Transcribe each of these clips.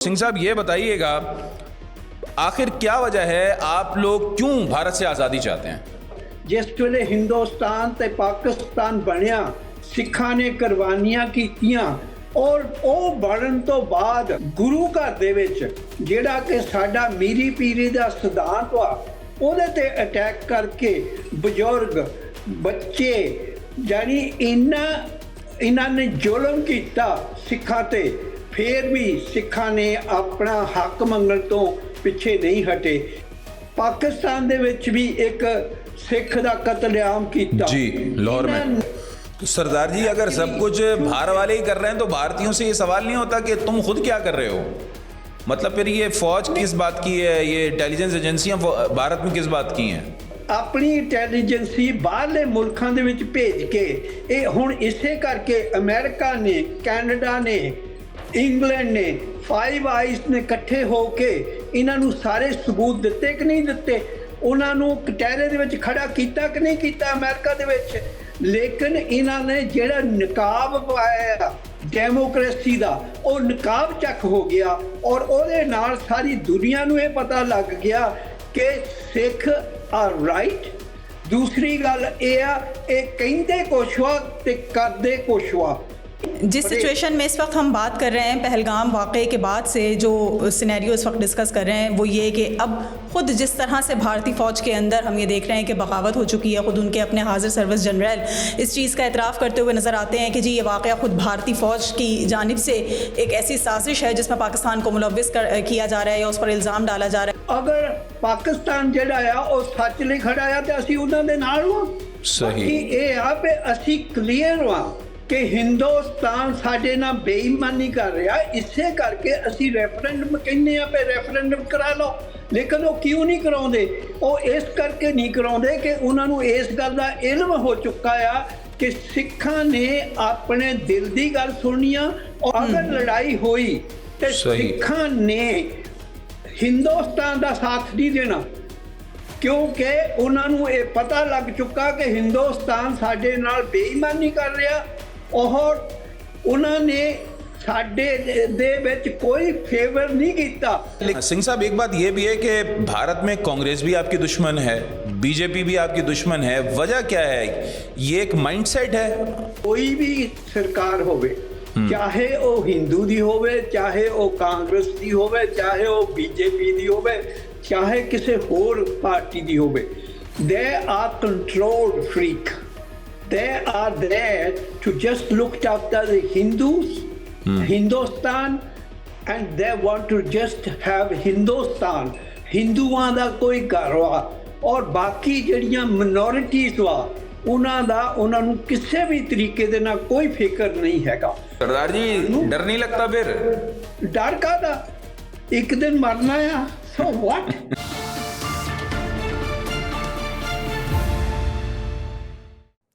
सिंह साहब ये बताइएगा, आखिर क्या वजह है, आप लोग क्यों भारत से आज़ादी चाहते हैं? जिस वेले हिंदुस्तान ते पाकिस्तान बनया, सिखा ने कुर्बानियां कीतियां और ਉਹ ਬਣਨ ਤੋਂ ਬਾਅਦ ਗੁਰੂ ਘਰ ਦੇ ਵਿੱਚ ਜਿਹੜਾ ਕਿ ਸਾਡਾ ਮੀਰੀ ਪੀਰੀ ਦਾ ਸਿਧਾਂਤ ਵਾ ਉਹਦੇ ਤੇ ਅਟੈਕ ਕਰਕੇ ਬਜ਼ੁਰਗ ਬੱਚੇ ਜਾਨੀ ਇਹਨਾਂ ਨੇ ਜ਼ੁਲਮ ਕੀਤਾ ਸਿੱਖਾਂ ਤੇ, ਫਿਰ ਵੀ ਸਿੱਖਾਂ ਨੇ ਆਪਣਾ ਹੱਕ ਮੰਗਣ ਤੋਂ ਪਿੱਛੇ ਨਹੀਂ ਹਟੇ। ਪਾਕਿस्तान ਦੇ ਵਿੱਚ ਵੀ ਇੱਕ सिख का कतलेआम किया जी लाहौर में। तो सरदार जी, अगर सब कुछ बाहर वाले ही कर रहे हैं तो भारतीयों से ये सवाल नहीं होता कि तुम खुद क्या कर रहे हो? मतलब फिर ये फौज किस बात की है, ये इंटेलिजेंस एजेंसियां भारत में किस बात की हैं? अपनी इंटेलिजेंसी बाहरले मुल्कों के विच भेज के ये हुण इसे करके अमेरिका ने, कैनेडा ने, इंग्लैंड ने, फाइव आइज ने इकट्ठे होके इन्हों सारे सबूत दिते कि नहीं दिते, उन्होंने कटहरे दे विच खड़ा किया कि नहीं किया अमेरिका दे विच। लेकिन इन्होंने जिहड़ा नकाब पाया डेमोक्रेसी का, वो नकाब चक हो गया और ਉਹਦੇ ਨਾਲ सारी दुनिया ਨੂੰ ਇਹ पता लग गया कि सिख आर राइट। दूसरी गल ये आ, ये कहते कुछ वा ते करते कुछ वा। जिस सिचुएशन में इस वक्त हम बात कर रहे हैं, पहलगाम वाक़े के बाद से जो सिनेरियो इस वक्त डिस्कस कर रहे हैं वो ये कि अब ख़ुद जिस तरह से भारतीय फ़ौज के अंदर हम ये देख रहे हैं कि बगावत हो चुकी है, ख़ुद उनके अपने हाजिर सर्विस जनरल इस चीज़ का एतराफ़ करते हुए नज़र आते हैं कि जी ये वाक़या ख़ुद भारतीय फ़ौज की जानिब से एक ऐसी साजिश है जिसमें पाकिस्तान को मुलव्विस किया जा रहा है या उस पर इल्ज़ाम डाला जा रहा है। अगर पाकिस्तान जिहड़ा आ वो सच लई खड़ा आ तो असीं उन्हां दे नाल वां। सही ये आ पे असीं क्लीयर वां कि हिंदुस्तान साडे नाल बेईमानी कर रहा, इसे करके असी रेफरेंडम कहने पे रेफरेंडम करा लो। लेकिन वो क्यों नहीं कराउंदे? वो इस करके नहीं कराउंदे कि उन्होंने इस गल का इल्म हो चुका है कि सिखां ने अपने दिल की गल सुननी आ और अगर लड़ाई हुई तो सिखां ने हिंदुस्तान का साथ नहीं देना, क्योंकि उन्होंने ये पता लग चुका कि हिंदुस्तान साडे नाल बेईमानी कर रहा और उन्होंने साडे दे विच कोई फेवर नहीं किया। सिंह साहब, एक बात ये भी है कि भारत में कांग्रेस भी आपकी दुश्मन है, बीजेपी भी आपकी दुश्मन है, वजह क्या है? ये एक माइंडसेट है। कोई भी सरकार होवे, चाहे वो हिंदू दी होवे, चाहे वो कांग्रेस दी होवे, चाहे वो बीजेपी दी होवे, चाहे किसी होर पार्टी दी होवे, they are controlled freak. They are there to just look after the Hindus, Hindustan, and they want to just have Hindustan, हिंदुआं दा कोई घर वा और बाकी जड़ियां मिनोरिटीज वा उन्हां दा उन्हां नूं किसी भी तरीके दे नाल कोई फिक्र नहीं हैगा। सरदार जी, डर नहीं लगता फिर? डर कादा? एक दिन मरना है, so what?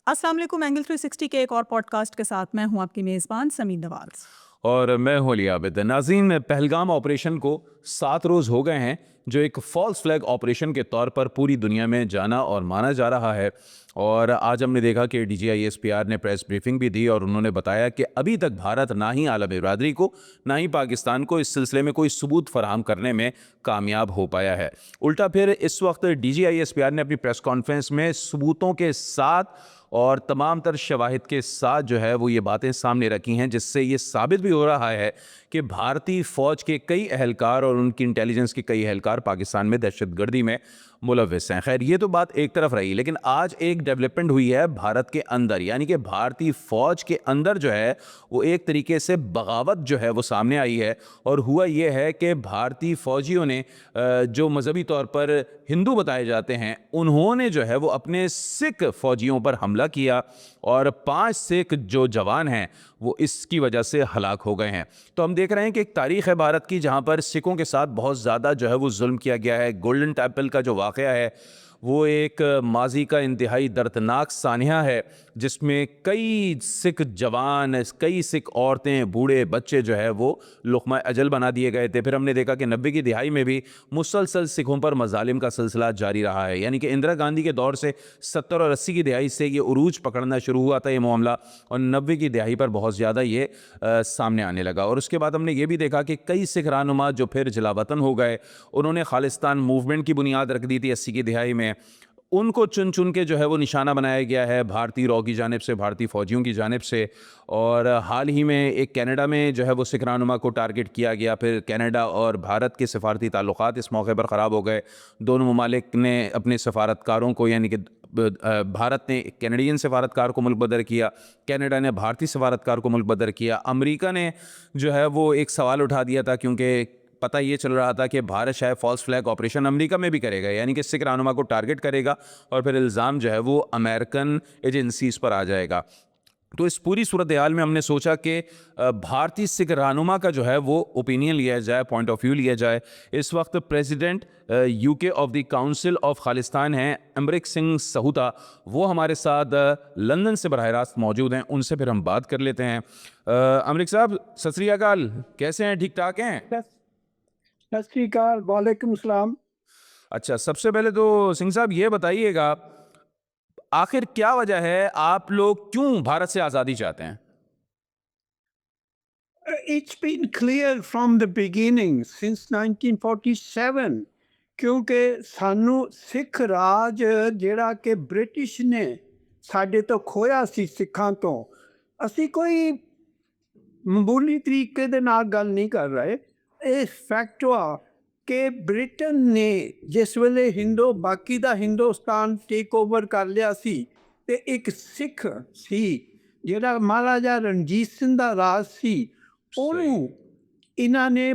अस्सलाम वालेकुम। एंगल 360 के एक और पॉडकास्ट के साथ मैं हूं आपकी मेज़बान समीर नवाज और मैं हूं अली आबिद। नाज़रीन, पहलगाम ऑपरेशन को 7 रोज़ हो गए हैं, जो एक फॉल्स फ्लैग ऑपरेशन के तौर पर पूरी दुनिया में जाना और माना जा रहा है। और आज हमने देखा कि DGISPR ने प्रेस ब्रीफिंग भी दी और उन्होंने बताया कि अभी तक भारत ना ही आलम बिरादरी को, ना ही पाकिस्तान को इस सिलसिले में कोई सबूत फराहम करने में कामयाब हो पाया है। उल्टा फिर इस वक्त DGISPR ने अपनी प्रेस कॉन्फ्रेंस में सबूतों के साथ और तमाम तर शवाहिद के साथ जो है वो ये बातें सामने रखी हैं, जिससे ये साबित भी हो रहा है कि भारतीय फ़ौज के कई अहलकार और उनकी इंटेलिजेंस के कई अहलकार पाकिस्तान में दहशतगर्दी में मुलव्विस हैं। खैर, ये तो बात एक तरफ रही, लेकिन आज एक डेवलपमेंट हुई है भारत के अंदर, यानी कि भारतीय फ़ौज के अंदर जो है वो एक तरीके से बगावत जो है वो सामने आई है। और हुआ ये है कि भारतीय फ़ौजियों ने जो मजहबी तौर पर हिंदू बताए जाते हैं, उन्होंने जो है वो अपने सिख फ़ौजियों पर हमला किया और 5 सिख जो जवान हैं वो इसकी वजह से हलाक हो गए हैं। तो हम देख रहे हैं कि एक तारीख़ है भारत की जहाँ पर सिखों के साथ बहुत ज़्यादा जो है वो जुल्म किया गया है। गोल्डन टेम्पल का जो वाक़या है वो एक माजी का इंतहाई दर्दनाक सानिया है जिसमें कई सिख जवान, कई सिख औरतें, बूढ़े, बच्चे जो है वो लुक़मा अजल बना दिए गए थे। फिर हमने देखा कि 90 की दिहाई में भी मुसलसल सिखों पर मजालिम का सिलसिला जारी रहा है, यानी कि इंदिरा गांधी के दौर से 70 और 80 की दिहाई से ये उरूज पकड़ना शुरू हुआ था ये मामला, और 90 की दिहाई पर बहुत ज़्यादा ये सामने आने लगा। और उसके बाद हमने ये भी देखा कि कई सिख रहनुमा जो फिर जलावतन हो गए, उन्होंने खालिस्तान मूवमेंट की बुनियाद रख दी थी 80 की दिहाई में, उनको चुन चुन के जो है वो निशाना बनाया गया है भारतीय रॉ की जानिब से, भारतीय फ़ौजियों की जानिब से। और हाल ही में एक कनाडा में जो है वो सिख रहनुमा को टारगेट किया गया। फिर कनाडा और भारत के सफारती ताल्लुकात इस मौके पर ख़राब हो गए। दोनों ममालिक ने अपने सफारतकारों को, यानी कि भारत ने कैनेडियन सफारतकार को मुल्क बदर किया, कनाडा ने भारतीय सफारतकार को मुल्क बदर किया। अमेरिका ने जो है वो एक सवाल उठा दिया था, क्योंकि पता ये चल रहा था कि भारत शायद फॉल्स फ्लैग ऑपरेशन अमेरिका में भी करेगा, यानी कि सिख रहनुमा को टारगेट करेगा और फिर इल्ज़ाम जो है वो अमेरिकन एजेंसीज़ पर आ जाएगा। तो इस पूरी सूरत हाल में हमने सोचा कि भारतीय सिख रहनुमा का जो है वो ओपिनियन लिया जाए, पॉइंट ऑफ व्यू लिया जाए। इस वक्त president UK of the council of Khalistan हैं अमरिक सिंह सहूता, वो हमारे साथ लंदन से बराह रास्त मौजूद हैं। उनसे फिर हम बात कर लेते हैं। अमरिक साहब, सत श्री अकाल, कैसे हैं? ठीक ठाक हैं? सत श्री अकाल, वालेकुम सलाम। अच्छा, सबसे पहले तो सिंह साहब ये बताइएगा, आखिर क्या वजह है, आप लोग क्यों भारत से आज़ादी चाहते हैं? It's been clear from the beginning since 1947 क्योंकि सानू सिख राज ਜਿਹੜਾ ਕਿ ਬ੍ਰਿਟਿਸ਼ ਨੇ ਸਾਡੇ ਤੋਂ ਖੋਇਆ ਸੀ ਸਿੱਖਾਂ ਤੋਂ, ਅਸੀਂ ਕੋਈ ਮਾਮੂਲੀ ਤਰੀਕੇ ਦੇ ਨਾਲ ਗੱਲ ਨਹੀਂ ਕਰ ਰਹੇ। ਇਹ ਫੈਕਟ ਆ ਕਿ ਬ੍ਰਿਟਨ ਨੇ ਜਿਸ ਵੇਲੇ ਬਾਕੀ ਦਾ ਹਿੰਦੁਸਤਾਨ ਟੇਕ ਓਵਰ ਕਰ ਲਿਆ ਸੀ ਤੇ ਇੱਕ ਸਿੱਖ ਸੀ ਜਿਹੜਾ ਮਹਾਰਾਜਾ ਰਣਜੀਤ ਸਿੰਘ ਦਾ ਰਾਜ ਸੀ, ਉਹਨੂੰ ਇਹਨਾਂ ਨੇ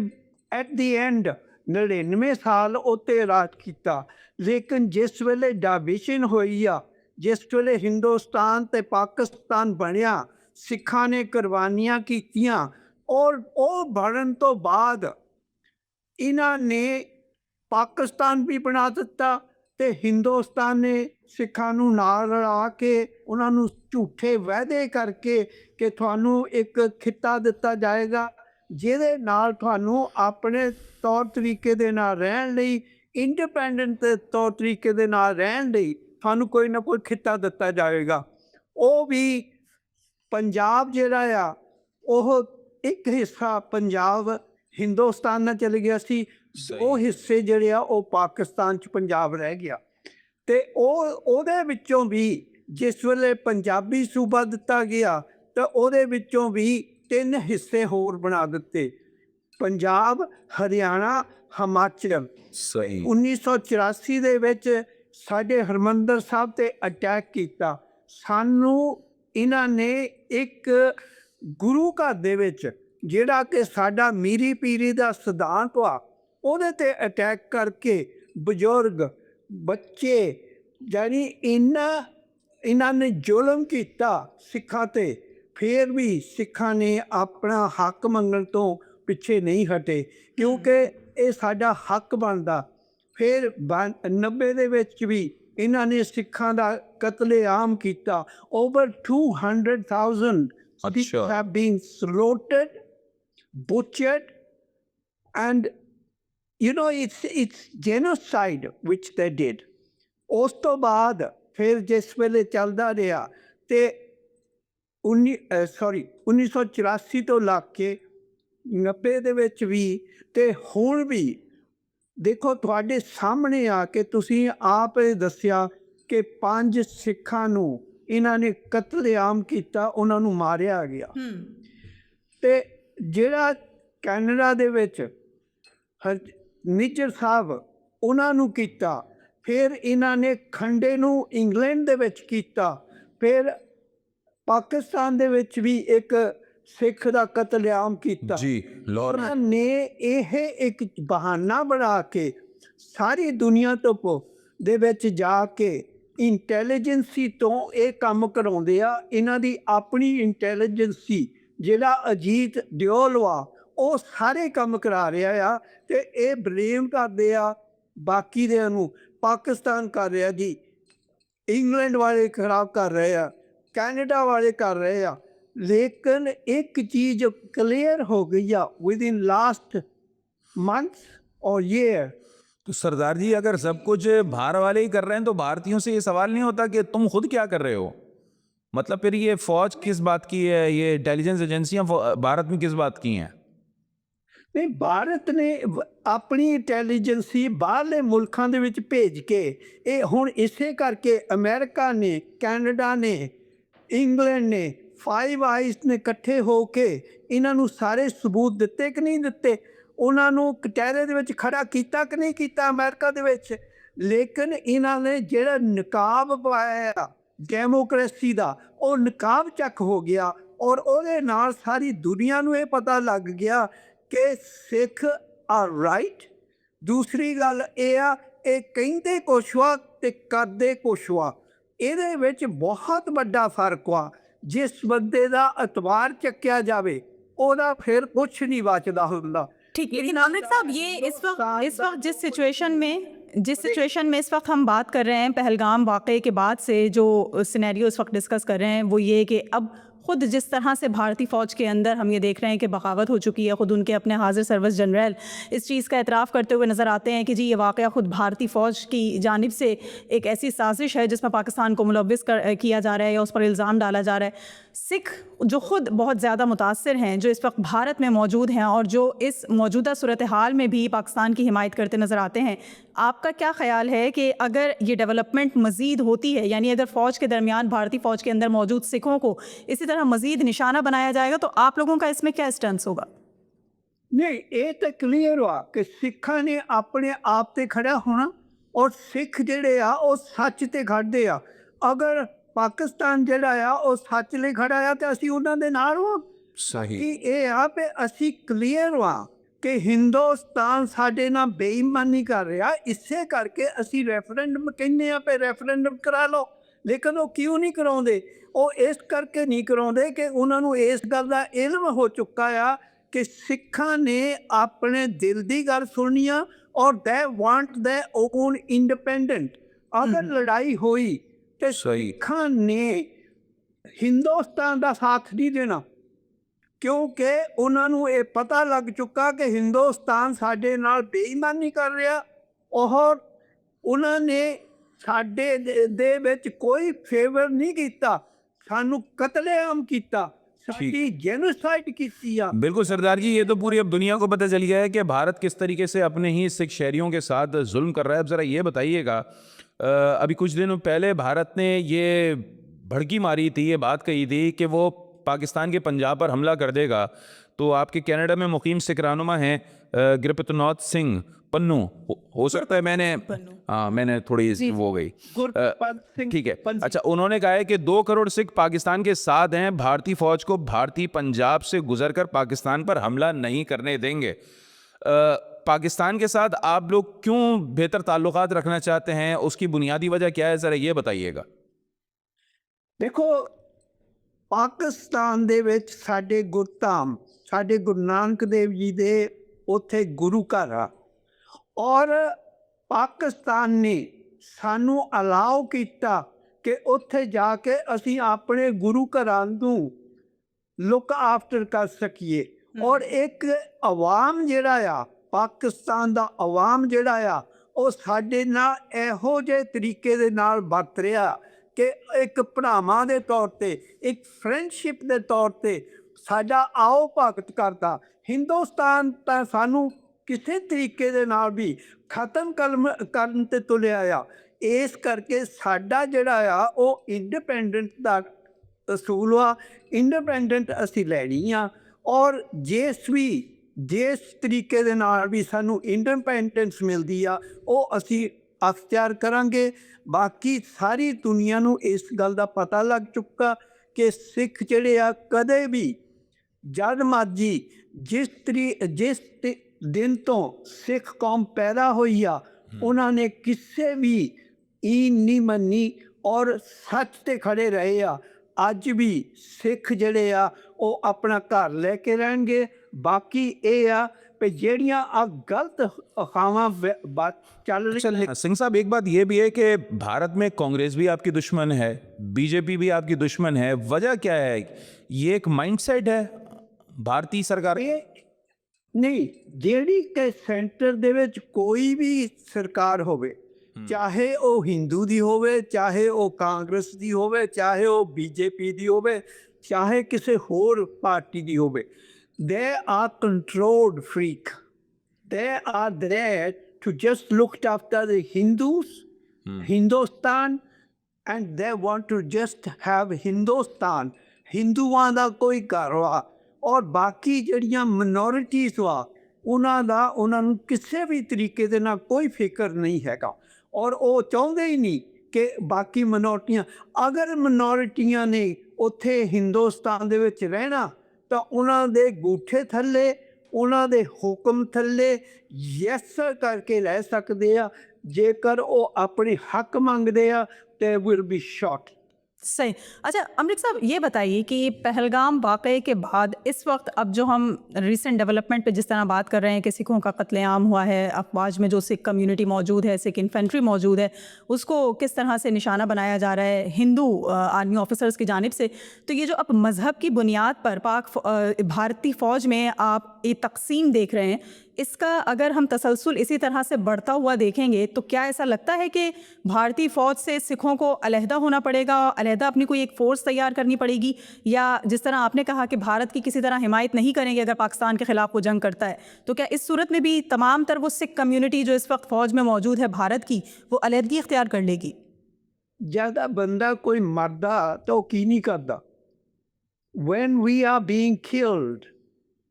ਐਟ ਦੀ ਐਂਡ 99 ਸਾਲ ਉੱਤੇ ਰਾਜ ਕੀਤਾ। ਲੇਕਿਨ ਜਿਸ ਵੇਲੇ ਡਾਇਵੀਸ਼ਨ ਹੋਈ ਆ, ਜਿਸ ਵੇਲੇ ਹਿੰਦੁਸਤਾਨ ਤੇ ਪਾਕਿਸਤਾਨ ਬਣਿਆ, ਸਿੱਖਾਂ ਨੇ ਕੁਰਬਾਨੀਆਂ ਕੀਤੀਆਂ ਔਰ ਉਹ ਬਣਨ ਤੋਂ ਬਾਅਦ ਇਹਨਾਂ ਨੇ ਪਾਕਿਸਤਾਨ ਵੀ ਬਣਾ ਦਿੱਤਾ ਤੇ ਹਿੰਦੁਸਤਾਨ ਨੇ ਸਿੱਖਾਂ ਨੂੰ ਨਾਲ ਰਲਾ ਕੇ ਉਹਨਾਂ ਨੂੰ ਝੂਠੇ ਵਾਅਦੇ ਕਰਕੇ ਕਿ ਤੁਹਾਨੂੰ ਇੱਕ ਖਿੱਤਾ ਦਿੱਤਾ ਜਾਏਗਾ ਜਿਹਦੇ ਨਾਲ ਤੁਹਾਨੂੰ ਆਪਣੇ ਤੌਰ ਤਰੀਕੇ ਦੇ ਨਾਲ ਰਹਿਣ ਲਈ, ਇੰਡੀਪੈਂਡੈਂਟ ਤੌਰ ਤਰੀਕੇ ਦੇ ਨਾਲ ਰਹਿਣ ਲਈ ਤੁਹਾਨੂੰ ਕੋਈ ਨਾ ਕੋਈ ਖਿੱਤਾ ਦਿੱਤਾ ਜਾਏਗਾ। ਉਹ ਵੀ ਪੰਜਾਬ ਜਿਹੜਾ ਆ, ਉਹ ਇੱਕ ਹਿੱਸਾ ਪੰਜਾਬ ਹਿੰਦੁਸਤਾਨ ਨਾਲ ਚਲੇ ਗਿਆ ਸੀ, ਉਹ ਹਿੱਸੇ ਜਿਹੜੇ ਆ ਉਹ ਪਾਕਿਸਤਾਨ 'ਚ ਪੰਜਾਬ ਰਹਿ ਗਿਆ। ਅਤੇ ਉਹਦੇ ਵਿੱਚੋਂ ਵੀ ਜਿਸ ਵੇਲੇ ਪੰਜਾਬੀ ਸੂਬਾ ਦਿੱਤਾ ਗਿਆ ਤਾਂ ਉਹਦੇ ਵਿੱਚੋਂ ਵੀ 3 ਹਿੱਸੇ ਹੋਰ ਬਣਾ ਦਿੱਤੇ, ਪੰਜਾਬ, ਹਰਿਆਣਾ, ਹਿਮਾਚਲ। 1984 ਦੇ ਵਿੱਚ ਸਾਡੇ ਹਰਿਮੰਦਰ ਸਾਹਿਬ 'ਤੇ ਅਟੈਕ ਕੀਤਾ। ਸਾਨੂੰ ਇਹਨਾਂ ਨੇ ਇੱਕ ਗੁਰੂ ਘਰ ਦੇ ਵਿੱਚ ਜਿਹੜਾ ਕਿ ਸਾਡਾ ਮੀਰੀ ਪੀਰੀ ਦਾ ਸਿਧਾਂਤ ਆ, ਉਹਦੇ 'ਤੇ ਅਟੈਕ ਕਰਕੇ ਬਜ਼ੁਰਗ, ਬੱਚੇ, ਯਾਨੀ ਇਹਨਾਂ ਨੇ ਜ਼ੁਲਮ ਕੀਤਾ ਸਿੱਖਾਂ 'ਤੇ। ਫਿਰ ਵੀ ਸਿੱਖਾਂ ਨੇ ਆਪਣਾ ਹੱਕ ਮੰਗਣ ਤੋਂ ਪਿੱਛੇ ਨਹੀਂ ਹਟੇ ਕਿਉਂਕਿ ਇਹ ਸਾਡਾ ਹੱਕ ਬਣਦਾ। ਫਿਰ 90 ਦੇ ਵਿੱਚ ਵੀ ਇਹਨਾਂ ਨੇ ਸਿੱਖਾਂ ਦਾ ਕਤਲੇਆਮ ਕੀਤਾ। Over 200,000 people have been slaughtered, butchered, and you know it's genocide which they did. ਉਸ ਤੋਂ ਬਾਅਦ ਫਿਰ ਜਿਸ ਵੇਲੇ ਚੱਲਦਾ ਰਿਹਾ ਤੇ 1984 ਤੋਂ ਲੱਗ ਕੇ 90 ਦੇ ਵਿੱਚ ਵੀ ਤੇ ਹੁਣ ਵੀ ਦੇਖੋ ਤੁਹਾਡੇ ਸਾਹਮਣੇ ਆ ਕੇ ਤੁਸੀਂ ਆਪ ਇਹ ਦੱਸਿਆ ਕਿ 5 ਸਿੱਖਾਂ ਨੂੰ ਇਹਨਾਂ ਨੇ ਕਤਲੇਆਮ ਕੀਤਾ, ਉਹਨਾਂ ਨੂੰ ਮਾਰਿਆ ਗਿਆ। ਤੇ ਜਿਹੜਾ ਕੈਨੇਡਾ ਦੇ ਵਿੱਚ ਨਿੱਜਰ ਸਾਹਿਬ, ਉਹਨਾਂ ਨੂੰ ਕੀਤਾ। ਫਿਰ ਇਹਨਾਂ ਨੇ ਖੰਡੇ ਨੂੰ ਇੰਗਲੈਂਡ ਦੇ ਵਿੱਚ ਕੀਤਾ। ਫਿਰ ਪਾਕਿਸਤਾਨ ਦੇ ਵਿੱਚ ਵੀ ਇੱਕ ਸਿੱਖ ਦਾ ਕਤਲੇਆਮ ਕੀਤਾ ਜੀ। ਉਹਨਾਂ ਨੇ ਇਹ ਇੱਕ ਬਹਾਨਾ ਬਣਾ ਕੇ ਸਾਰੀ ਦੁਨੀਆ ਤੋਂ ਦੇ ਵਿੱਚ ਜਾ ਕੇ ਇੰਟੈਲੀਜੈਂਸੀ ਤੋਂ ਇਹ ਕੰਮ ਕਰਾਉਂਦੇ ਆ। ਇਹਨਾਂ ਦੀ ਆਪਣੀ ਇੰਟੈਲੀਜੈਂਸੀ ਜਿਹੜਾ ਅਜੀਤ ਦਿਓਲ ਵਾ, ਉਹ ਸਾਰੇ ਕੰਮ ਕਰਾ ਰਿਹਾ ਆ ਅਤੇ ਇਹ ਬਲੇਮ ਕਰਦੇ ਆ ਬਾਕੀ ਦਿਆਂ ਨੂੰ। ਪਾਕਿਸਤਾਨ ਕਰ ਰਿਹਾ ਜੀ, ਇੰਗਲੈਂਡ ਵਾਲੇ ਖਰਾਬ ਕਰ ਰਹੇ ਆ, ਕੈਨੇਡਾ ਵਾਲੇ ਕਰ ਰਹੇ ਆ, ਲੇਕਿਨ ਇੱਕ ਚੀਜ਼ ਕਲੀਅਰ ਹੋ ਗਈ ਆ ਵਿਦ ਇਨ ਲਾਸਟ मंथ और ईयर। तो सरदार जी अगर सब कुछ बाहर वाले ही कर रहे हैं तो भारतीयों से ये सवाल नहीं होता कि तुम खुद क्या कर रहे हो? मतलब फिर ये फौज किस बात की है, ये इंटेलिजेंस एजेंसियां भारत में किस बात की हैं? नहीं, भारत ने अपनी इंटैलीजेंसी बाहरले मुल्कां दे विच भेज के ये हुण इसे करके अमेरिका ने, कैनेडा ने, इंग्लैंड ने, फाइव आइज ने इकट्ठे हो के इन्हां नूं सारे सबूत दिते कि नहीं दिते, ਉਹਨਾਂ ਨੂੰ ਕਟਹਿਰੇ ਦੇ ਵਿੱਚ ਖੜਾ ਕੀਤਾ ਕਿ ਨਹੀਂ ਕੀਤਾ ਅਮਰੀਕਾ ਦੇ ਵਿੱਚ। ਲੇਕਿਨ ਇਹਨਾਂ ਨੇ ਜਿਹੜਾ ਨਕਾਬ ਪਾਇਆ ਡੈਮੋਕ੍ਰੇਸੀ ਦਾ, ਉਹ ਨਕਾਬ ਚੱਕ ਹੋ ਗਿਆ ਔਰ ਉਹਦੇ ਨਾਲ ਸਾਰੀ ਦੁਨੀਆ ਨੂੰ ਇਹ ਪਤਾ ਲੱਗ ਗਿਆ ਕਿ ਸਿੱਖ ਆਰ ਰਾਈਟ। ਦੂਸਰੀ ਗੱਲ ਇਹ ਆ, ਇਹ ਕਹਿੰਦੇ ਕੁਛ ਵਾ ਅਤੇ ਕਰਦੇ ਕੁਛ ਵਾ, ਇਹਦੇ ਵਿੱਚ ਬਹੁਤ ਵੱਡਾ ਫਰਕ ਵਾ। ਜਿਸ ਬੰਦੇ ਦਾ ਅਤਬਾਰ ਚੱਕਿਆ ਜਾਵੇ ਉਹਦਾ ਫਿਰ ਕੁਛ नहीं बचदा हुंदा। ठीक है नानक साहब, ये इस वक्त जिस सिचुएशन में इस वक्त हम बात कर रहे हैं पहलगाम वाक़े के बाद से, जो सिनेरियो इस वक्त डिस्कस कर रहे हैं वो ये कि अब ख़ुद जिस तरह से भारतीय फ़ौज के अंदर हम ये देख रहे हैं कि बगावत हो चुकी है, ख़ुद उनके अपने हाजिर सर्विस जनरल इस चीज़ का एतराफ़ करते हुए नज़र आते हैं कि जी ये वाक़या ख़ुद भारतीय फ़ौज की जानिब से एक ऐसी साजिश है जिसमें पाकिस्तान को मुलव्विस किया जा रहा है या उस पर इल्ज़ाम डाला जा रहा है। सिख जो ख़ुद बहुत ज़्यादा मुतासर हैं, जो इस वक्त भारत में मौजूद हैं और जो इस मौजूदा सूरत हाल में भी पाकिस्तान की हिमायत करते नज़र आते हैं, आपका क्या ख्याल है कि अगर ये डेवलपमेंट मज़ीद होती है, यानी अगर फ़ौज के दरमियान भारतीय फ़ौज के अंदर मौजूद सिखों को इसी तरह मज़ीद निशाना बनाया जाएगा तो आप लोगों का इसमें क्या स्टैंस होगा? नहीं, ये तो क्लीयर हुआ कि सिखा ने अपने आप ते खड़ा होना और सिख ਜਿਹੜੇ ਆ ਉਹ ਸੱਚ ਤੇ ਖੜਦੇ ਆ। अगर पाकिस्तान ਜਿਹੜਾ ਆ ਉਹ ਸੱਚ ਲਈ ਖੜਾ ਆ ਤੇ ਅਸੀਂ ਉਹਨਾਂ ਦੇ ਨਾਲ ਹਾਂ। सही ਕਿ ਇਹ ਆ ਵੀ ਅਸੀਂ ਕਲੀਅਰ ਹਾਂ ਕਿ ਹਿੰਦੁਸਤਾਨ ਸਾਡੇ ਨਾਲ ਬੇਈਮਾਨੀ ਕਰ ਰਿਹਾ, ਇਸੇ ਕਰਕੇ ਅਸੀਂ ਰੈਫਰੈਂਡਮ ਕਹਿੰਦੇ ਆ ਵੀ ਰੈਫਰੈਂਡਮ ਕਰਾ ਲਓ। ਲੇਕਿਨ ਉਹ ਕਿਉਂ ਨਹੀਂ ਕਰਾਉਂਦੇ? ਉਹ ਇਸ ਕਰਕੇ ਨਹੀਂ ਕਰਾਉਂਦੇ ਕਿ ਉਹਨਾਂ ਨੂੰ ਇਸ ਗੱਲ ਦਾ ਇਲਮ ਹੋ ਚੁੱਕਾ ਆ ਕਿ ਸਿੱਖਾਂ ਨੇ ਆਪਣੇ ਦਿਲ ਦੀ ਗੱਲ ਸੁਣਨੀ ਆ ਔਰ ਦੇ ਵਾਂਟ ਦੇ ਓਨ ਇੰਡੀਪੈਂਡੈਂਟ। ਅਗਰ ਲੜਾਈ ਹੋਈ ਤੇ ਸਿੱਖਾਂ ਨੇ ਹਿੰਦੁਸਤਾਨ ਦਾ ਸਾਥ ਨਹੀਂ ਦੇਣਾ, ਕਿਉਂਕਿ ਉਹਨਾਂ ਨੂੰ ਇਹ ਪਤਾ ਲੱਗ ਚੁੱਕਾ ਕਿ ਹਿੰਦੁਸਤਾਨ ਸਾਡੇ ਨਾਲ ਬੇਈਮਾਨੀ ਕਰ ਰਿਹਾ ਔਰ ਉਹਨਾਂ ਨੇ ਸਾਡੇ ਦੇ ਵਿੱਚ ਕੋਈ ਫੇਵਰ ਨਹੀਂ ਕੀਤਾ, ਸਾਨੂੰ कत्लेआम किया, साडी जेनोसाइड की। बिल्कुल सरदार जी, ये तो पूरी अब दुनिया को पता चल गया है कि भारत किस तरीके से अपने ही सिख शहरियों के साथ जुल्म कर रहा है। अब ज़रा ये बताइएगा, अभी कुछ दिनों पहले भारत ने ये भड़की मारी थी, ये बात कही थी कि वो पाकिस्तान के पंजाब पर हमला कर देगा। तो आपके कनाडा में मुकीम सिख रहनुमा हैं गुरप्रीत सिंह पन्नू, हो सकता है मैंने थोड़ी वो हो गई, ठीक है। अच्छा, उन्होंने कहा है कि 2 करोड़ सिख पाकिस्तान के साथ हैं, भारतीय फौज को भारतीय पंजाब से गुजरकर पाकिस्तान पर हमला नहीं करने देंगे। पाकिस्तान के साथ आप लोग क्यों बेहतर ताल्लुकात रखना चाहते हैं, उसकी बुनियादी वजह क्या है, ज़रा ये बताइएगा। देखो, पाकिस्तान दे विच साडे गुरधाम, साडे गुरु नानक देव जी दे उत्थे गुरु घर आ और पाकिस्तान ने सानू अलाउ किया कि उत्थे जाके असी अपने गुरु घरां नूं लुक आफ्टर कर सकीए। और एक अवाम जिहड़ा आ, पाकिस्तान दा अवाम जिहड़ा आ, ਉਹ ਸਾਡੇ ਨਾਲ ਇਹੋ ਜਿਹੇ ਤਰੀਕੇ ਦੇ ਨਾਲ ਵਰਤ ਰਿਹਾ ਕਿ ਇੱਕ ਭਰਾਵਾਂ ਦੇ ਤੌਰ 'ਤੇ, ਇੱਕ ਫਰੈਂਡਸ਼ਿਪ ਦੇ ਤੌਰ 'ਤੇ ਸਾਡਾ ਆਓ ਭਗਤ ਕਰਦਾ। ਹਿੰਦੁਸਤਾਨ ਤਾਂ ਸਾਨੂੰ ਕਿਸੇ ਤਰੀਕੇ ਦੇ ਨਾਲ ਵੀ ਖਤਮ ਕਰਨ 'ਤੇ ਤੁਲਿਆ ਆ। ਇਸ ਕਰਕੇ ਸਾਡਾ ਜਿਹੜਾ ਆ ਉਹ ਇੰਡੀਪੈਂਡੈਂਟ ਦਾ ਅਸੂਲ ਆ, ਇੰਡੀਪੈਂਡੈਂਟ ਅਸੀਂ ਲੈਣੀ ਆ। ਔਰ ਜਿਸ ਤਰੀਕੇ ਦੇ ਨਾਲ ਵੀ ਸਾਨੂੰ ਇੰਡੀਪੈਂਡੈਂਸ ਮਿਲਦੀ ਆ ਉਹ ਅਸੀਂ ਅਖਤਿਆਰ ਕਰਾਂਗੇ। ਬਾਕੀ ਸਾਰੀ ਦੁਨੀਆ ਨੂੰ ਇਸ ਗੱਲ ਦਾ ਪਤਾ ਲੱਗ ਚੁੱਕਾ ਕਿ ਸਿੱਖ ਜਿਹੜੇ ਆ ਕਦੇ ਵੀ ਜਦ ਮਰਜੀ ਜਿਸ ਦਿਨ ਤੋਂ ਸਿੱਖ ਕੌਮ ਪੈਦਾ ਹੋਈ ਆ ਉਹਨਾਂ ਨੇ ਕਿਸੇ ਵੀ ਈਨ ਨਹੀਂ ਮੰਨੀ ਔਰ ਸੱਚ 'ਤੇ ਖੜੇ ਰਹੇ ਆ। ਅੱਜ ਵੀ ਸਿੱਖ ਜਿਹੜੇ ਆ ਉਹ ਆਪਣਾ ਘਰ ਲੈ ਕੇ ਰਹਿਣਗੇ। ਬਾਕੀ ਇਹ ਆ पे ਜਿਹੜੀਆਂ ਆ ਗਲਤ ਅਫਵਾਹਾਂ ਬਾਤ ਚੱਲ ਰਹੀ हाँ, सिंह साहब एक बात ये भी है कि भारत में कांग्रेस भी आपकी दुश्मन है, बीजेपी भी आपकी दुश्मन है। वजह क्या है? ये एक माइंडसेट है भारतीय सरकार। ਇਹ ਨਹੀਂ, ਜਿਹੜੀ ਕਿ ਸੈਂਟਰ ਦੇ ਵਿੱਚ ਕੋਈ ਵੀ ਸਰਕਾਰ ਹੋਵੇ, ਚਾਹੇ ਉਹ ਹਿੰਦੂ ਦੀ ਹੋਵੇ, ਚਾਹੇ ਉਹ ਕਾਂਗਰਸ ਦੀ ਹੋਵੇ, ਚਾਹੇ ਉਹ ਬੀਜੇਪੀ ਦੀ ਹੋਵੇ, ਚਾਹੇ ਕਿਸੇ ਹੋਰ ਪਾਰਟੀ ਦੀ ਹੋਵੇ, they are controlled freak. They are there to just look after the Hindus, Hindustan, and they want to just have Hindustan. ਹਿੰਦੂਆਂ ਦਾ ਕੋਈ ਘਰ ਵਾ ਔਰ ਬਾਕੀ ਜਿਹੜੀਆਂ ਮਿਨੋਰਿਟੀਜ਼ ਵਾ ਉਹਨਾਂ ਨੂੰ ਕਿਸੇ ਵੀ ਤਰੀਕੇ ਦੇ ਨਾਲ ਕੋਈ ਫਿਕਰ ਨਹੀਂ ਹੈਗਾ ਔਰ ਉਹ ਚਾਹੁੰਦੇ ਹੀ ਨਹੀਂ ਕਿ ਬਾਕੀ ਮਿਨੋਰਟੀਆਂ, ਅਗਰ ਮਿਨੋਰਿਟੀਆਂ ਨੇ ਉੱਥੇ ਹਿੰਦੁਸਤਾਨ ਦੇ ਵਿੱਚ ਰਹਿਣਾ ਤਾਂ ਉਹਨਾਂ ਦੇ ਗੂਠੇ ਥੱਲੇ, ਉਹਨਾਂ ਦੇ ਹੁਕਮ ਥੱਲੇ ਯੈਸ ਕਰਕੇ ਰਹਿ ਸਕਦੇ ਆ। ਜੇਕਰ ਉਹ ਆਪਣੇ ਹੱਕ ਮੰਗਦੇ ਆ ਤੇ ਵਿਲ ਬੀ ਸ਼ॉट। सही। अच्छा अमृत साहब, ये बताइए कि पहलगाम वाक़ये के बाद इस वक्त अब जो हम रिसेंट डेवलपमेंट पे जिस तरह बात कर रहे हैं कि सिखों का कत्लेआम हुआ है, अफवाज में जो सिख कम्युनिटी मौजूद है, सिख इन्फेंट्री मौजूद है, उसको किस तरह से निशाना बनाया जा रहा है हिंदू आर्मी ऑफिसर्स की जानिब से, तो ये जो अब मज़हब की बुनियाद पर भारतीय फ़ौज में आप ये तकसीम देख रहे हैं, इसका अगर हम तसलसल इसी तरह से बढ़ता हुआ देखेंगे तो क्या ऐसा लगता है कि भारतीय फ़ौज से सिखों को अलहदा होना पड़ेगा, अलहदा अपनी कोई एक फ़ोर्स तैयार करनी पड़ेगी, या जिस तरह आपने कहा कि भारत की किसी तरह हिमायत नहीं करेंगे अगर पाकिस्तान के ख़िलाफ़ वो जंग करता है, तो क्या इस सूरत में भी तमाम तर वो सिख कम्यूनिटी जो इस वक्त फ़ौज में मौजूद है भारत की, वो अलहदगी इख्तियार कर लेगी? ज़्यादा बंदा कोई मरदा तो की नहीं करता। When we are being killed,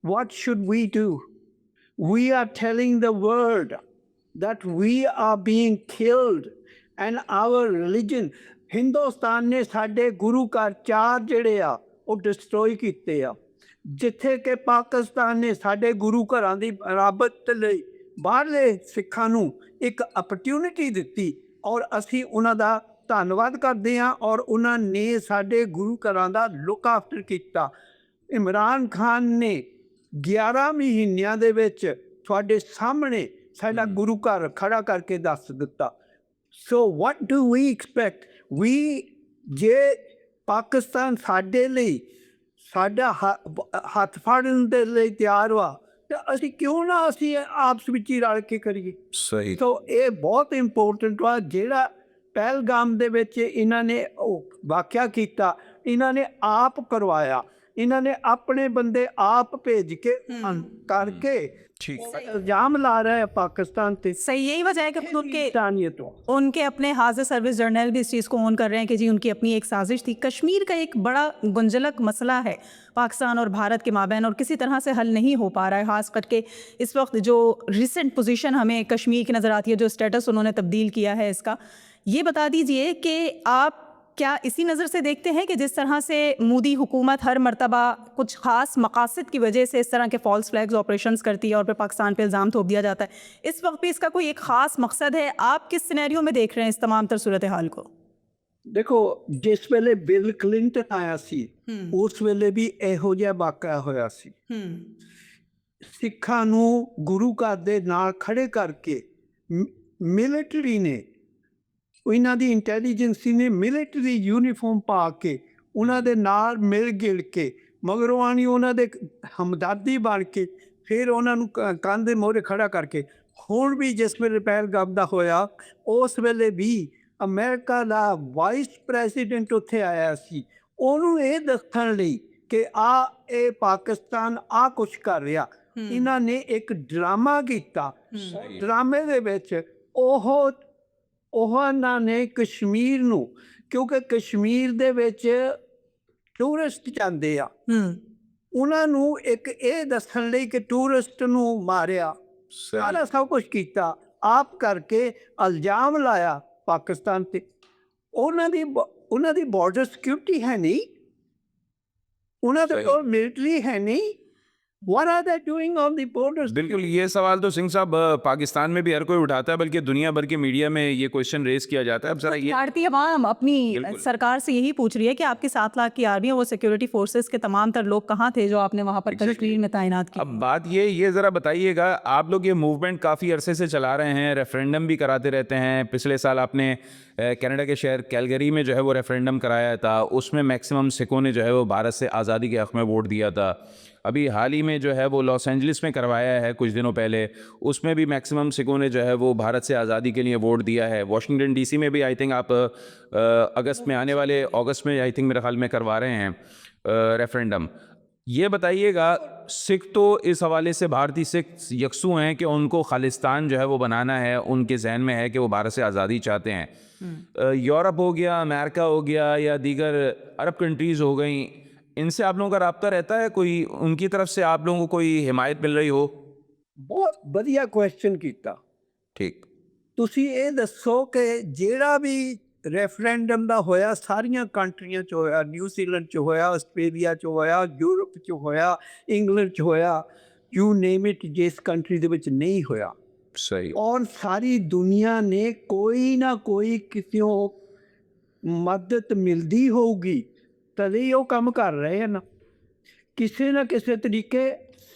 what should we do? We are telling the world that we are being killed and our religion, Hindustan ਨੇ ਸਾਡੇ ਗੁਰੂ ਘਰ 4 ਜਿਹੜੇ ਆ ਉਹ ਡਿਸਟਰੋਏ ਕੀਤੇ ਆ, ਜਿੱਥੇ ਕਿ ਪਾਕਿਸਤਾਨ ਨੇ ਸਾਡੇ ਗੁਰੂ ਘਰਾਂ ਦੀ ਮੁਰੰਮਤ ਲਈ ਬਾਹਰਲੇ ਸਿੱਖਾਂ ਨੂੰ ਇੱਕ ਅਪਰਚੂਨਿਟੀ ਦਿੱਤੀ ਔਰ ਅਸੀਂ ਉਹਨਾਂ ਦਾ ਧੰਨਵਾਦ ਕਰਦੇ ਹਾਂ ਔਰ ਉਹਨਾਂ ਨੇ ਸਾਡੇ ਗੁਰੂ ਘਰਾਂ ਦਾ ਲੁੱਕ ਆਫਟਰ ਕੀਤਾ। ਇਮਰਾਨ ਖਾਨ ਨੇ 11 ਮਹੀਨਿਆਂ ਦੇ ਵਿੱਚ ਤੁਹਾਡੇ ਸਾਹਮਣੇ ਸਾਡਾ ਗੁਰੂ ਘਰ ਖੜਾ ਕਰਕੇ ਦੱਸ ਦਿੱਤਾ। ਸੋ ਵਾਟ ਡੂ ਵੀ ਐਕਸਪੈਕਟ? ਜੇ ਪਾਕਿਸਤਾਨ ਸਾਡੇ ਲਈ ਸਾਡਾ ਹੱਥ ਫੜਨ ਦੇ ਲਈ ਤਿਆਰ ਵਾ ਤਾਂ ਅਸੀਂ ਕਿਉਂ ਨਾ ਅਸੀਂ ਆਪਸ ਵਿੱਚ ਹੀ ਰਲ ਕੇ ਕਰੀਏ। सही। ਸੋ ਇਹ ਬਹੁਤ ਇੰਪੋਰਟੈਂਟ ਵਾ। ਜਿਹੜਾ ਪਹਿਲਗਾਮ ਦੇ ਵਿੱਚ ਇਹਨਾਂ ਨੇ ਉਹ ਵਾਕਿਆ ਕੀਤਾ, ਇਹਨਾਂ ਨੇ ਆਪ ਕਰਵਾਇਆ, ਇਹਨਾਂ ਨੇ ਆਪਣੇ ਬੰਦੇ आप भेज के करके इल्जाम ला रहे हैं पाकिस्तान पे। सही, यही वजह है कि खुद इंसानियत उनके अपने हाजिर सर्विस जर्नल भी इस चीज़ को ऑन कर रहे हैं कि जी उनकी अपनी एक साजिश थी। कश्मीर का एक बड़ा गुंजलक मसला है पाकिस्तान और भारत के माबैन और किसी तरह से हल नहीं हो पा रहा है। ख़ास करके इस वक्त जो रिसेंट पोजीशन हमें कश्मीर की नज़र आती है, जो स्टेटस उन्होंने तब्दील किया है इसका, ये बता दीजिए कि आप क्या इसी नज़र से देखते हैं कि जिस तरह से मोदी हुकूमत हर मरतबा कुछ ख़ास मकासद की वजह से इस तरह के फॉल्स फ्लैग्स ऑपरेशंस करती है और फिर पाकिस्तान पे इल्ज़ाम थोप दिया जाता है, इस वक्त भी इसका कोई एक ख़ास मकसद है? आप किस सिनेरियो में देख रहे हैं इस तमाम तर सूरत हाल को? देखो, जिस वेले बिल क्लिंटन आया सी उस वेले भी ਇਹੋ ਜਿਹਾ ਵਾਕਿਆ ਹੋਇਆ ਸੀ। ਸਿੱਖਾਂ ਨੂੰ ਗੁਰੂ ਘਰ ਦੇ ਨਾਲ ਖੜੇ ਕਰਕੇ ਮਿਲਟਰੀ ਨੇ, ਇਹਨਾਂ ਦੀ ਇੰਟੈਲੀਜੈਂਸੀ ਨੇ ਮਿਲਟਰੀ ਯੂਨੀਫਾਰਮ ਪਾ ਕੇ ਉਹਨਾਂ ਦੇ ਨਾਲ ਮਿਲ ਗਿਲ ਕੇ ਮਗਰੋਂ ਆਣੀ ਉਹਨਾਂ ਦੇ ਹਮਦਰਦੀ ਬਣ ਕੇ ਫਿਰ ਉਹਨਾਂ ਨੂੰ ਕੰਨ ਦੇ ਮੋਹਰੇ ਖੜਾ ਕਰਕੇ, ਹੁਣ ਵੀ ਜਿਸ ਵੇਲੇ ਪਹਿਲਗਾਮ ਦਾ ਹੋਇਆ ਉਸ ਵੇਲੇ ਵੀ ਅਮਰੀਕਾ ਦਾ ਵਾਈਸ ਪ੍ਰੈਜ਼ੀਡੈਂਟ ਉੱਥੇ ਆਇਆ ਸੀ, ਉਹਨੂੰ ਇਹ ਦੱਸਣ ਲਈ ਕਿ ਇਹ ਪਾਕਿਸਤਾਨ ਕੁਛ ਕਰ ਰਿਹਾ। ਇਹਨਾਂ ਨੇ ਇੱਕ ਡਰਾਮਾ ਕੀਤਾ। ਡਰਾਮੇ ਦੇ ਵਿੱਚ ਉਹਨਾਂ ਨੇ ਕਸ਼ਮੀਰ ਨੂੰ, ਕਿਉਂਕਿ ਕਸ਼ਮੀਰ ਦੇ ਵਿੱਚ ਟੂਰਿਸਟ ਜਾਂਦੇ ਆ, ਉਹਨਾਂ ਨੂੰ ਇੱਕ ਇਹ ਦੱਸਣ ਲਈ ਕਿ ਟੂਰਿਸਟ ਨੂੰ ਮਾਰਿਆ, ਸਾਰਾ ਸਭ ਕੁਛ ਕੀਤਾ, ਆਪ ਕਰਕੇ ਇਲਜ਼ਾਮ ਲਾਇਆ ਪਾਕਿਸਤਾਨ 'ਤੇ। ਉਹਨਾਂ ਦੀ ਬਾਰਡਰ ਸਿਕਿਉਰਿਟੀ ਹੈ ਨਹੀਂ, ਉਹਨਾਂ ਦੇ ਕੋਲ ਮਿਲਟਰੀ ਹੈ ਨਹੀਂ, What are they doing on the borders? बिल्कुल, ये सवाल तो सिंह साहब पाकिस्तान में भी हर कोई उठाता है, बल्कि दुनिया भर के मीडिया में ये क्वेश्चन रेज किया जाता है। अब जरा ये भारतीय अवाम अपनी बिल्कुल। सरकार से यही पूछ रही है कि आपकी 7 लाख की आर्मी और वो सिक्योरिटी फोर्सेस के तमाम तर लोग कहाँ थे जो आपने वहाँ पर कश्मीर में तैनात किए। अब बात ये ज़रा बताइएगा, आप लोग ये मूवमेंट काफ़ी अरसे से चला रहे हैं, रेफरेंडम भी कराते रहते हैं। पिछले साल आपने कनाडा के शहर कैलगरी में जो है वो रेफरेंडम कराया था, उसमें मैक्सिमम सिखों ने जो है वो भारत से आज़ादी के हक़ में वोट दिया था। अभी हाल ही में जो है वो लॉस एंजलिस में करवाया है कुछ दिनों पहले, उसमें भी मैक्सिमम सिखों ने जो है वो भारत से आज़ादी के लिए वोट दिया है। वाशिंगटन डीसी में भी आई थिंक आप अगस्त में आने वाले अगस्त में आई थिंक मेरे ख्याल में करवा रहे हैं रेफरेंडम। ये बताइएगा, सिख तो इस हवाले से भारतीय सिख यकसू हैं कि उनको खालिस्तान जो है वो बनाना है, उनके जहन में है कि वो भारत से आज़ादी चाहते हैं। यूरोप हो गया, अमेरिका हो गया, या दीगर अरब कंट्रीज़ हो गई, इनसे आप लोगों का राब्ता रहता है? कोई उनकी तरफ से आप लोगों को कोई हिमायत मिल रही हो? ਬਹੁਤ ਵਧੀਆ ਕੁਐਸਚਨ ਕੀਤਾ। ठीक। ਤੁਸੀਂ ਇਹ ਦੱਸੋ ਕਿ ਜਿਹੜਾ ਵੀ ਰੈਫਰੈਂਡਮ ਦਾ ਹੋਇਆ ਸਾਰੀਆਂ ਕੰਟਰੀਆਂ 'ਚ ਹੋਇਆ, ਨਿਊਜ਼ੀਲੈਂਡ 'ਚ ਹੋਇਆ, ਆਸਟ੍ਰੇਲੀਆ 'ਚ ਹੋਇਆ, ਯੂਰਪ 'ਚ ਹੋਇਆ, ਇੰਗਲੈਂਡ 'ਚ ਹੋਇਆ, ਯੂ ਨੇਮ ਇਟ, ਜਿਸ ਕੰਟਰੀ ਦੇ ਵਿੱਚ ਨਹੀਂ ਹੋਇਆ। सही। ਔਰ ਸਾਰੀ ਦੁਨੀਆ ਨੇ ਕੋਈ ਨਾ ਕੋਈ ਕਿਤਿਓਂ ਮਦਦ ਮਿਲਦੀ ਹੋਊਗੀ ਤਦੇ ਉਹ ਕੰਮ ਕਰ ਰਹੇ ਹਨ। ਕਿਸੇ ਨਾ ਕਿਸੇ ਤਰੀਕੇ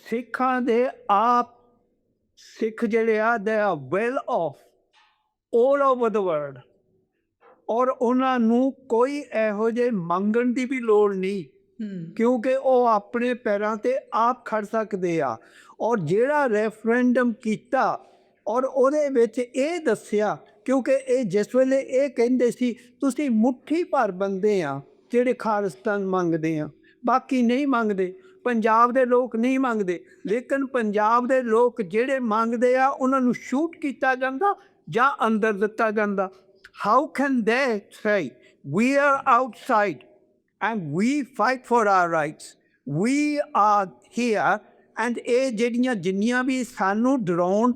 ਸਿੱਖਾਂ ਦੇ ਆਪ ਸਿੱਖ ਜਿਹੜੇ ਆ they are well of all over the world, ਔਰ ਉਹਨਾਂ ਨੂੰ ਕੋਈ ਇਹੋ ਜਿਹੇ ਮੰਗਣ ਦੀ ਵੀ ਲੋੜ ਨਹੀਂ, ਕਿਉਂਕਿ ਉਹ ਆਪਣੇ ਪੈਰਾਂ 'ਤੇ ਆਪ ਖੜ ਸਕਦੇ ਆ। ਔਰ ਜਿਹੜਾ ਰੈਫਰੈਂਡਮ ਕੀਤਾ ਔਰ ਉਹਦੇ ਵਿੱਚ ਇਹ ਦੱਸਿਆ, ਕਿਉਂਕਿ ਇਹ ਜਿਸ ਵੇਲੇ ਇਹ ਕਹਿੰਦੇ ਸੀ ਤੁਸੀਂ ਮੁੱਠੀ ਭਰ ਬੰਦੇ ਆ ਜਿਹੜੇ ਖਾਲਿਸਤਾਨ ਮੰਗਦੇ ਆ, ਬਾਕੀ ਨਹੀਂ ਮੰਗਦੇ, ਪੰਜਾਬ ਦੇ ਲੋਕ ਨਹੀਂ ਮੰਗਦੇ, ਲੇਕਿਨ ਪੰਜਾਬ ਦੇ ਲੋਕ ਜਿਹੜੇ ਮੰਗਦੇ ਆ ਉਹਨਾਂ ਨੂੰ ਸ਼ੂਟ ਕੀਤਾ ਜਾਂਦਾ ਜਾਂ ਅੰਦਰ ਦਿੱਤਾ ਜਾਂਦਾ। How can they say we are outside and we fight for our rights, we are here, and ਇਹ ਜਿਹੜੀਆਂ ਜਿੰਨੀਆਂ ਵੀ ਸਾਨੂੰ ਡਰਾਉਣ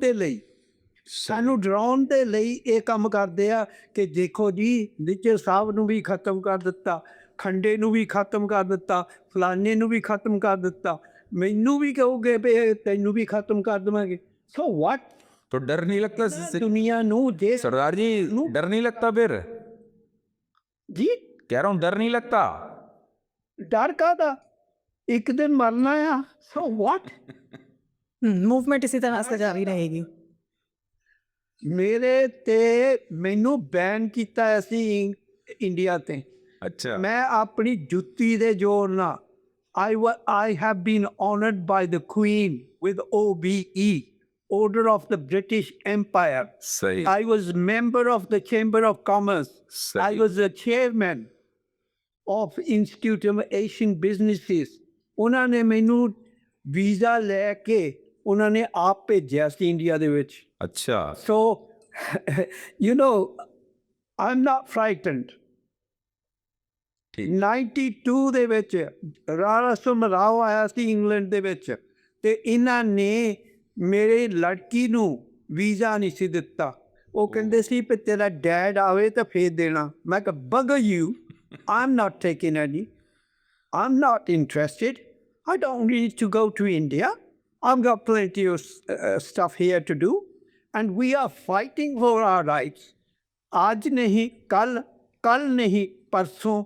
ਦੇ ਲਈ ਇਹ ਕੰਮ ਕਰਦੇ ਆ ਕਿ ਦੇਖੋ ਜੀ ਨਿੱਜਰ ਸਾਹਿਬ ਨੂੰ ਵੀ ਖਤਮ ਕਰ ਦਿੱਤਾ, ਖੰਡੇ ਨੂੰ ਵੀ ਖਤਮ ਕਰ ਦਿੱਤਾ, ਫਲਾਣੇ ਨੂੰ ਵੀ ਖਤਮ ਕਰ ਦਿੱਤਾ, ਮੈਨੂੰ ਵੀ ਕਹੋਗੇ ਵੀ ਤੈਨੂੰ ਵੀ ਖਤਮ ਕਰ ਦੇਵਾਂਗੇ। ਸੋ ਵਾਟ? तो डर नहीं लगता दुनिया नू जे सरदार जी? डर नहीं लगता फिर? जी कह रहा हूँ, डर नहीं लगता? डर कादा, एक दिन मरना है। So what? मूवमेंट इसी तरह से जारी रहेगी। मेरे ते मैनू बैन किया सी इंडिया ते। अच्छा। मैं अपनी जुत्ती दे जोर ना I have been honored by the Queen with OBE, Order of the British Empire. सही। I was member of the Chamber of Commerce. सही। I was the chairman of Institute of Asian Businesses. ਉਹਨਾਂ ਨੇ ਮੈਨੂੰ visa ਲੈ ਕੇ ਉਹਨਾਂ ਨੇ ਆਪ ਭੇਜਿਆ ਸੀ ਇੰਡੀਆ ਦੇ ਵਿੱਚ। अच्छा। So, you know, I'm not frightened. ठीक। 92 ਦੇ ਵਿੱਚ ਰਾਣਾ ਸੁਮਰਾਓ ਆਇਆ ਸੀ ਇੰਗਲੈਂਡ ਦੇ ਵਿੱਚ ਤੇ ਇਹਨਾਂ ਨੇ ਮੇਰੇ ਲੜਕੀ ਨੂੰ ਵੀਜ਼ਾ ਨਹੀਂ ਸੀ ਦਿੱਤਾ। ਉਹ ਕਹਿੰਦੇ ਸੀ ਵੀ ਤੇਰਾ ਡੈਡ ਆਵੇ ਤਾਂ ਫੇਰ ਦੇਣਾ। ਮੈਂ ਕਿਹਾ bugger you, I'm not taking any, I'm not interested, I don't need to go to India, I've got plenty of stuff here to do and we are fighting for our rights. ਅੱਜ ਨਹੀਂ ਕੱਲ ਨਹੀਂ ਪਰਸੋਂ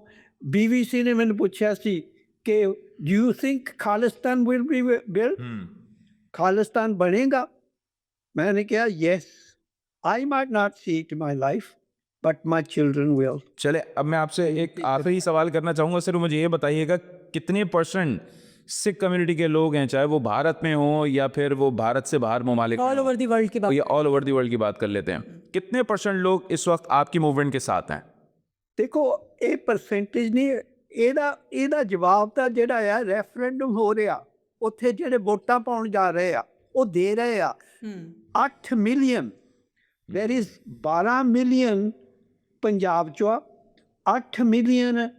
BBC ਨੇ ਮੈਨੂੰ ਪੁੱਛਿਆ ਸੀ ਕਿ do you think Khalistan will be built? Khalistan बनेगा? मैंने कहा yes, I might not see it in my life, but my children will. चले, अब मैं आपसे एक आखिरी सवाल करना चाहूँगा। सिर्फ मुझे ये बताइएगा, कितने परसेंट सिख कम्युनिटी के लोग हैं, चाहे वो भारत में हो या फिर वो भारत से बाहर ममालिक में ऑल हों? ओवर दी वर्ल्ड की बात, या ऑल ओवर दी वर्ल्ड की बात कर लेते हैं, कितने परसेंट लोग इस वक्त आपकी मूवमेंट के साथ हैं? देखो ये परसेंटेज नहीं, ਇਹਦਾ ਜਵਾਬ ਤਾਂ ਜਿਹੜਾ ਆ ਰੈਫਰੈਂਡਮ ਹੋ ਰਿਹਾ, ਉੱਥੇ ਜਿਹੜੇ ਵੋਟਾਂ ਪਾਉਣ ਜਾ ਰਹੇ ਆ ਉਹ ਦੇ ਰਹੇ ਆ 8 million. There is 12 million Punjab 'ਚੋਂ ਆ, 8 ਮਿਲੀਅਨ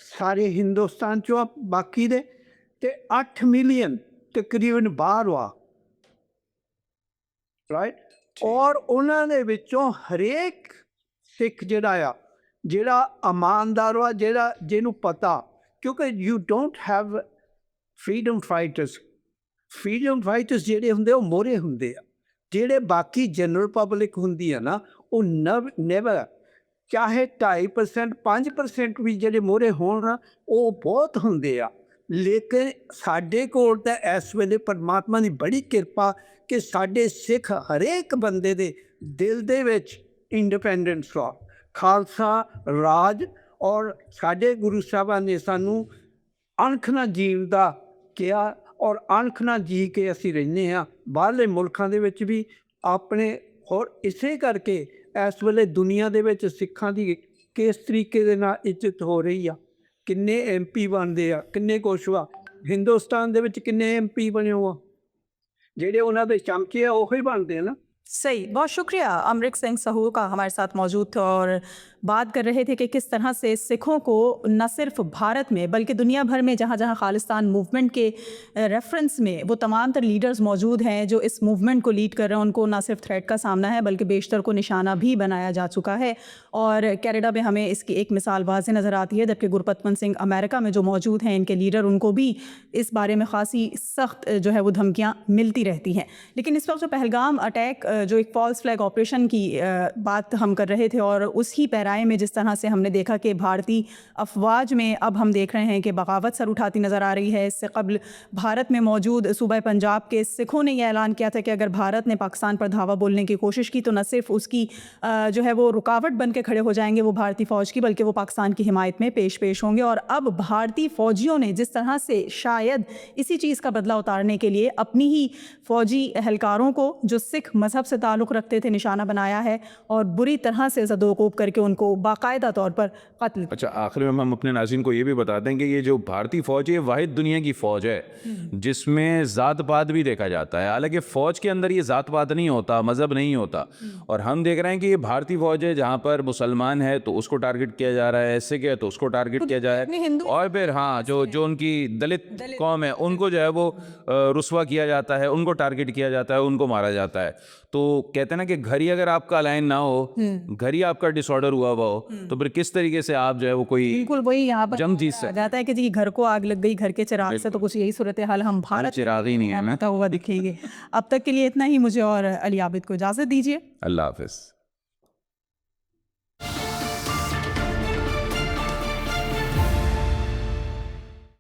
ਸਾਰੇ ਹਿੰਦੁਸਤਾਨ 'ਚੋਂ ਆ ਬਾਕੀ ਦੇ, ਤੇ 8 ਮਿਲੀਅਨ ਤਕਰੀਬਨ ਬਾਹਰ ਆ, ਰਾਈਟ। ਔਰ ਉਹਨਾਂ ਦੇ ਵਿੱਚੋਂ ਹਰੇਕ ਸਿੱਖ ਜਿਹੜਾ ਆ, ਜਿਹੜਾ ਇਮਾਨਦਾਰ ਆ, ਜਿਹਨੂੰ ਪਤਾ, ਕਿਉਂਕਿ you don't have freedom fighters freedom fighters ਜਿਹੜੇ ਹੁੰਦੇ ਉਹ ਮੋਹਰੇ ਹੁੰਦੇ ਆ, ਜਿਹੜੇ ਬਾਕੀ ਜਨਰਲ ਪਬਲਿਕ ਹੁੰਦੀ ਆ ਨਾ ਉਹ ਨੈਵਰ, ਚਾਹੇ 2.5% 5% ਵੀ ਜਿਹੜੇ ਮੋਹਰੇ ਹੋਣ ਨਾ ਉਹ ਬਹੁਤ ਹੁੰਦੇ ਆ। ਲੇਕਿਨ ਸਾਡੇ ਕੋਲ ਤਾਂ ਇਸ ਵੇਲੇ ਪਰਮਾਤਮਾ ਦੀ ਬੜੀ ਕਿਰਪਾ ਕਿ ਸਾਡੇ ਸਿੱਖ ਹਰੇਕ ਬੰਦੇ ਦੇ ਦਿਲ ਦੇ ਵਿੱਚ ਇੰਡੀਪੈਂਡੈਂਸ ਆ, ਖਾਲਸਾ ਰਾਜ, ਔਰ ਸਾਡੇ ਗੁਰੂ ਸਾਹਿਬਾਨ ਨੇ ਸਾਨੂੰ ਅਣਖ ਨਾਲ ਜੀਣ ਦਾ ਕਿਹਾ ਔਰ ਅਣਖ ਨਾਲ ਜੀ ਕੇ ਅਸੀਂ ਰਹਿੰਦੇ ਹਾਂ ਬਾਹਰਲੇ ਮੁਲਕਾਂ ਦੇ ਵਿੱਚ ਵੀ ਆਪਣੇ। ਔਰ ਇਸੇ ਕਰਕੇ ਇਸ ਵੇਲੇ ਦੁਨੀਆ ਦੇ ਵਿੱਚ ਸਿੱਖਾਂ ਦੀ ਕਿਸ ਤਰੀਕੇ ਦੇ ਨਾਲ ਇੱਜ਼ਤ ਹੋ ਰਹੀ ਆ, ਕਿੰਨੇ MP ਬਣਦੇ ਆ, ਕਿੰਨੇ ਕੁਛ ਵਾ। ਹਿੰਦੁਸਤਾਨ ਦੇ ਵਿੱਚ ਕਿੰਨੇ MP ਬਣੇ ਹੋ ਆ, ਜਿਹੜੇ ਉਹਨਾਂ ਦੇ ਚਮਚੇ ਆ ਉਹੀ ਬਣਦੇ ਆ ਨਾ। सही, बहुत शुक्रिया। अमरिक सिंह सहूर का हमारे साथ मौजूद थे और बात कर रहे थे कि किस तरह से सिखों को न सिर्फ भारत में बल्कि दुनिया भर में जहाँ जहाँ खालिस्तान मूवमेंट के रेफरेंस में वो तमाम तर लीडर्स मौजूद हैं जो इस मूवमेंट को लीड कर रहे हैं, उनको न सिर्फ थ्रेट का सामना है बल्कि बेशतर को निशाना भी बनाया जा चुका है। और कनाडा में हमें इसकी एक मिसाल वाज़े नज़र आती है, जबकि गुरपतवंत सिंह अमेरिका में जो मौजूद हैं इनके लीडर, उनको भी इस बारे में ख़ासी सख्त जो है वो धमकियाँ मिलती रहती हैं। लेकिन इस वक्त जो पहलगाम अटैक, जो एक फॉल्स फ्लैग ऑपरेशन की बात हम कर रहे थे और उसी पैराए में जिस तरह से हमने देखा कि भारतीय अफवाज में अब हम देख रहे हैं कि बगावत सर उठाती नज़र आ रही है। इससे कबल भारत में मौजूद सूबा पंजाब के सिखों ने यह ऐलान किया था कि अगर भारत ने पाकिस्तान पर धावा बोलने की कोशिश की तो न सिर्फ उसकी जो है वो रुकावट बन के खड़े हो जाएंगे वो भारतीय फ़ौज की, बल्कि वो पाकिस्तान की हिमायत में पेश होंगे। और अब भारतीय फ़ौजियों ने जिस तरह से शायद इसी चीज़ का बदला उतारने के लिए अपनी ही फ़ौजी एहलकारों को जो सिख मज़हब से ताल्लुक़ रखते थे निशाना बनाया है और बुरी तरह से ज़दोकोब करके उनको बाकायदा तौर पर कत्ल। अच्छा, आखिर में हम अपने नाज़रीन को ये भी बता दें कि ये जो भारतीय फ़ौज है वाहिद दुनिया की फ़ौज है जिसमें ज़ात पात भी देखा जाता है। हालांकि फ़ौज के अंदर ये ज़ात पात नहीं होता, मज़हब नहीं होता, और हम देख रहे हैं कि ये भारतीय फ़ौज है जहाँ पर मुसलमान है तो उसको टारगेट किया जा रहा है, सिख है तो उसको टारगेट किया जा रहा है, और फिर हाँ जो उनकी दलित कौम है उनको जो है वो रुस्वा किया जाता है, उनको टारगेट किया जाता है, उनको मारा जाता है। तो कहते हैं ना कि घर ही अगर आपका अलाइन ना हो, घर ही आपका डिसऑर्डर हुआ हुआ हो, तो फिर किस तरीके से आप जो है वो कोई बिल्कुल वही यहाँ पर जंग जीत सकते जाता है कि जी घर को आग लग गई घर के चिराग से, तो कुछ यही सूरत हाल हम भारत चिराग ही नहीं है ना हुआ दिखेंगे। अब तक के लिए इतना ही, मुझे और अली आबिद को इजाज़त दीजिए। अल्लाह हाफिज़।